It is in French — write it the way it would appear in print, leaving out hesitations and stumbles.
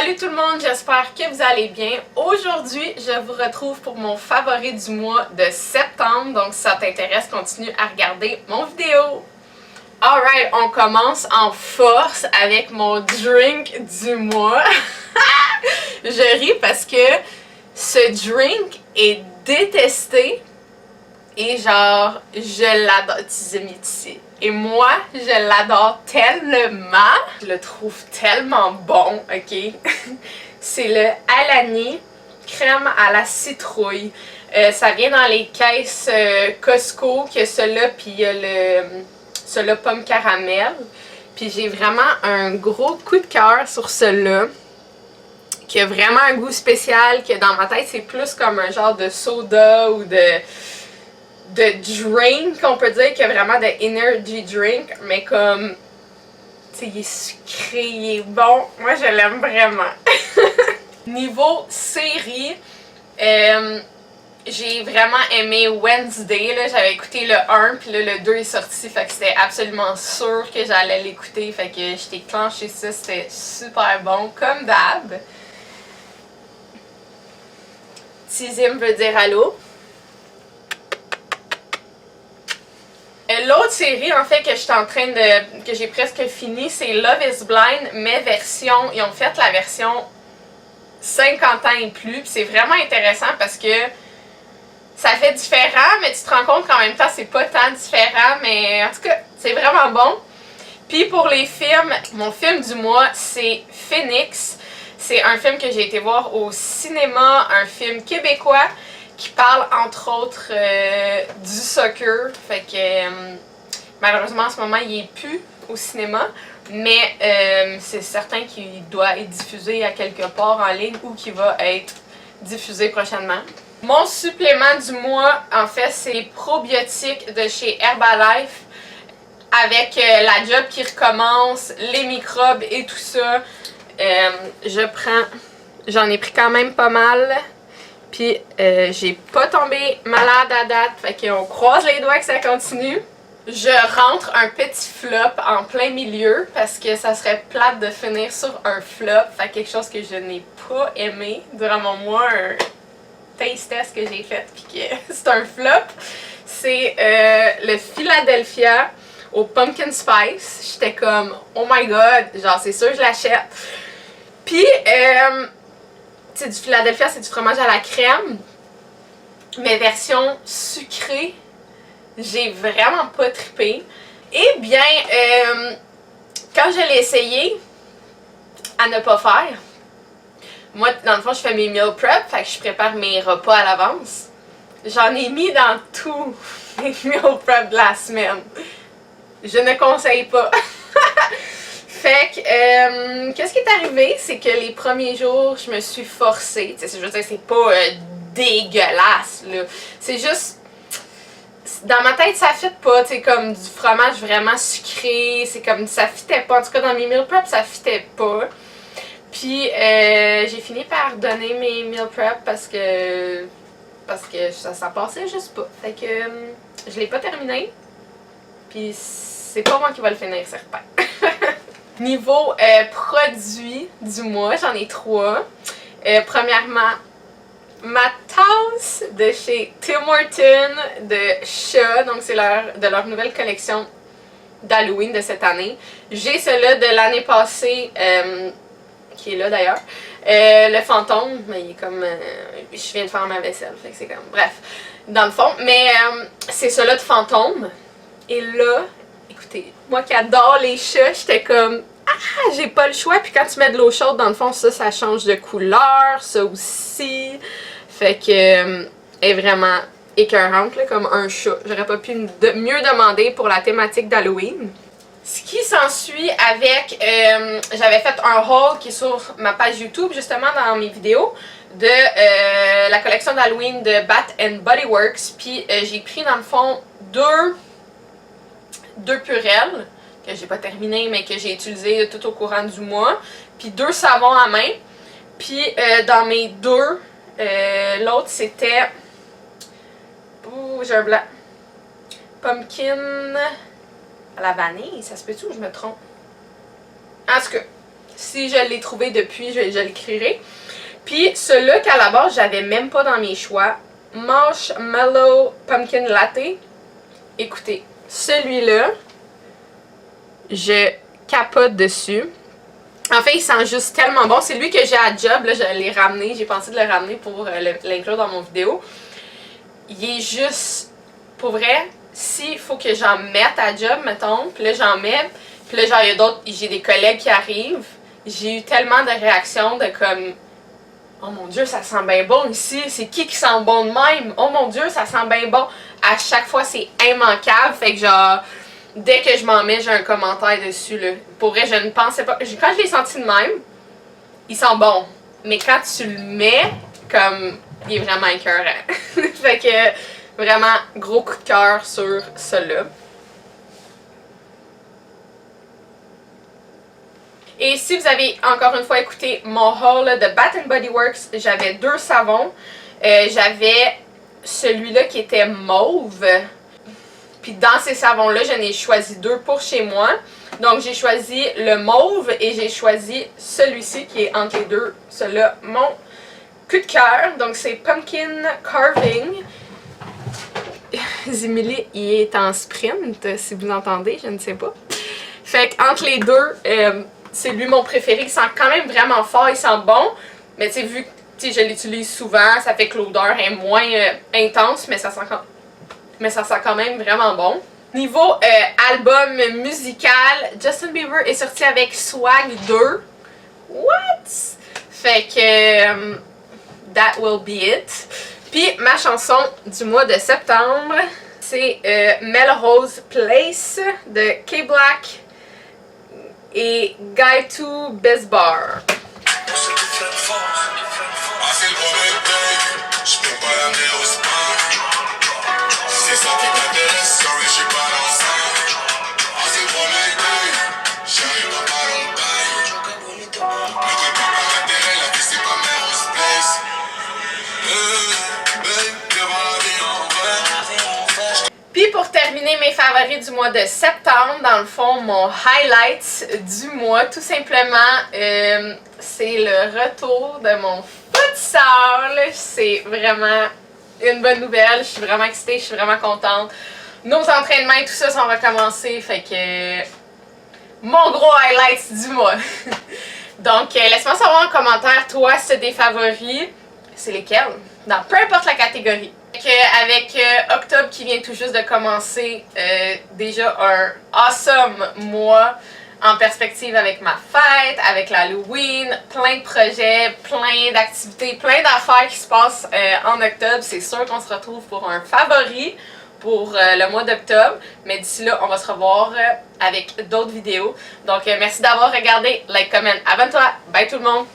Salut tout le monde, j'espère que vous allez bien. Aujourd'hui, je vous retrouve pour mon favori du mois de septembre. Donc si ça t'intéresse, continue à regarder mon vidéo. Alright, on commence en force avec mon drink du mois. Je ris parce que ce drink est détesté et genre, je l'adore. Et moi, je l'adore tellement. Je le trouve tellement bon, ok? C'est le Alani crème à la citrouille. Ça vient dans les caisses Costco, que celui-là, puis il y a celui-là pomme caramel. Puis j'ai vraiment un gros coup de cœur sur celui-là, qui a vraiment un goût spécial, que dans ma tête, c'est plus comme un genre de soda ou de drink, on peut dire, qu'il y a vraiment de energy drink, mais comme, tu sais, il est sucré, il est bon. Moi, je l'aime vraiment. Niveau série, j'ai vraiment aimé Wednesday. J'avais écouté le 1, puis là, le 2 est sorti, fait que c'était absolument sûr que j'allais l'écouter, fait que j'étais clenché ça, c'était super bon, comme d'hab. Tizim veut dire allô. L'autre série en fait que je suis en train de, que j'ai presque fini, c'est Love is Blind, mais version, ils ont fait la version 50 ans et plus, puis c'est vraiment intéressant parce que ça fait différent, mais tu te rends compte qu'en même temps c'est pas tant différent, mais en tout cas c'est vraiment bon. Puis pour les films, mon film du mois c'est Phoenix, c'est un film que j'ai été voir au cinéma, un film québécois qui parle entre autres du soccer, fait que malheureusement en ce moment il est plus au cinéma, mais c'est certain qu'il doit être diffusé à quelque part en ligne ou qu'il va être diffusé prochainement. Mon supplément du mois en fait c'est les probiotiques de chez Herbalife avec la job qui recommence, les microbes et tout ça. J'en ai pris quand même pas mal. Puis j'ai pas tombé malade à date, fait qu'on croise les doigts que ça continue. Je rentre un petit flop en plein milieu parce que ça serait plate de finir sur un flop, fait quelque chose que je n'ai pas aimé durant mon mois, un taste test que j'ai fait puis que c'est un flop. C'est le Philadelphia au pumpkin spice. J'étais comme oh my god, genre c'est sûr je l'achète. Puis c'est du Philadelphia, c'est du fromage à la crème, mais version sucrée, j'ai vraiment pas trippé. Eh bien, quand je l'ai essayé à ne pas faire, moi dans le fond je fais mes meal prep, fait que je prépare mes repas à l'avance. J'en ai mis dans tous mes meal prep de la semaine. Je ne conseille pas. Fait que, qu'est-ce qui est arrivé, c'est que les premiers jours, je me suis forcée. Je veux dire, c'est pas dégueulasse, là. C'est juste, dans ma tête, ça fit pas, tu sais, comme du fromage vraiment sucré. C'est comme, ça fitait pas. En tout cas, dans mes meal prep, ça fitait pas. Puis, j'ai fini par donner mes meal prep parce que ça passait juste pas. Fait que, je l'ai pas terminé. Puis, c'est pas moi qui va le finir, certain. Niveau produits du mois, j'en ai 3. Premièrement, ma tasse de chez Tim Hortons de chat, donc c'est de leur nouvelle collection d'Halloween de cette année. J'ai celle-là de l'année passée, qui est là d'ailleurs. Le fantôme, mais il est comme, je viens de faire ma vaisselle, fait que c'est comme, bref, dans le fond. Mais c'est celle-là de fantôme. Et là, écoutez, moi qui adore les chats, j'étais comme ah, j'ai pas le choix. Puis quand tu mets de l'eau chaude, dans le fond, ça change de couleur, ça aussi. Fait que elle est vraiment écœurante, là, comme un chat. J'aurais pas pu mieux demander pour la thématique d'Halloween. Ce qui s'ensuit avec, j'avais fait un haul qui est sur ma page YouTube, justement dans mes vidéos, de la collection d'Halloween de Bath & Body Works. Puis j'ai pris dans le fond deux purelles que j'ai pas terminé mais que j'ai utilisé tout au courant du mois, puis 2 savons à main. Puis dans mes 2, l'autre c'était, ouh j'ai un blanc, pumpkin à la vanille, ça se peut-tu ou je me trompe? En tout cas, Si je l'ai trouvé depuis, je l'écrirai. Puis ce look à la base, j'avais même pas dans mes choix. Marshmallow Pumpkin Latte. Écoutez, celui-là, je capote dessus. En fait, il sent juste tellement bon. C'est lui que j'ai à job. Là, je l'ai ramené. J'ai pensé de le ramener pour l'inclure dans mon vidéo. Il est juste... Pour vrai, s'il faut que j'en mette à job, mettons, puis là, j'en mets, puis là, genre, il y a d'autres... J'ai des collègues qui arrivent. J'ai eu tellement de réactions de comme... Oh mon Dieu, ça sent bien bon ici. C'est qui sent bon de même? Oh mon Dieu, ça sent bien bon. À chaque fois, c'est immanquable. Fait que genre... Dès que je m'en mets, j'ai un commentaire dessus, là. Pour vrai, je ne pensais pas... Quand je l'ai senti de même, il sent bon. Mais quand tu le mets, comme... Il est vraiment écœurant. Fait que, vraiment, gros coup de cœur sur celui-là. Et si vous avez encore une fois écouté mon haul de Bath & Body Works, j'avais 2 savons. J'avais celui-là qui était mauve. Puis dans ces savons-là, j'en ai choisi 2 pour chez moi. Donc j'ai choisi le mauve et j'ai choisi celui-ci qui est entre les deux. Celui-là, mon coup de cœur. Donc c'est Pumpkin Carving. Zimili, il est en sprint, si vous entendez, je ne sais pas. Fait qu'entre les deux, c'est lui mon préféré. Il sent quand même vraiment fort, il sent bon. Mais tu sais, vu que je l'utilise souvent, ça fait que l'odeur est moins intense, mais ça sent quand même vraiment bon. Niveau album musical, Justin Bieber est sorti avec Swag 2. What? Fait que that will be it. Puis ma chanson du mois de septembre, c'est Melrose Place de K-Black et Gaitu Besbar. Puis pour terminer mes favoris du mois de septembre, dans le fond, mon highlight du mois, tout simplement, c'est le retour de mon futsal. C'est vraiment une bonne nouvelle, je suis vraiment excitée, je suis vraiment contente. Nos entraînements et tout ça sont recommencés, fait que mon gros highlight du mois. Donc, laisse-moi savoir en commentaire, toi, si t'as des favoris, c'est lesquels, dans peu importe la catégorie. Avec octobre qui vient tout juste de commencer, déjà un awesome mois en perspective avec ma fête, avec l'Halloween, plein de projets, plein d'activités, plein d'affaires qui se passent en octobre. C'est sûr qu'on se retrouve pour un favori pour le mois d'octobre, mais d'ici là, on va se revoir avec d'autres vidéos. Donc, merci d'avoir regardé, like, comment, abonne-toi, bye tout le monde!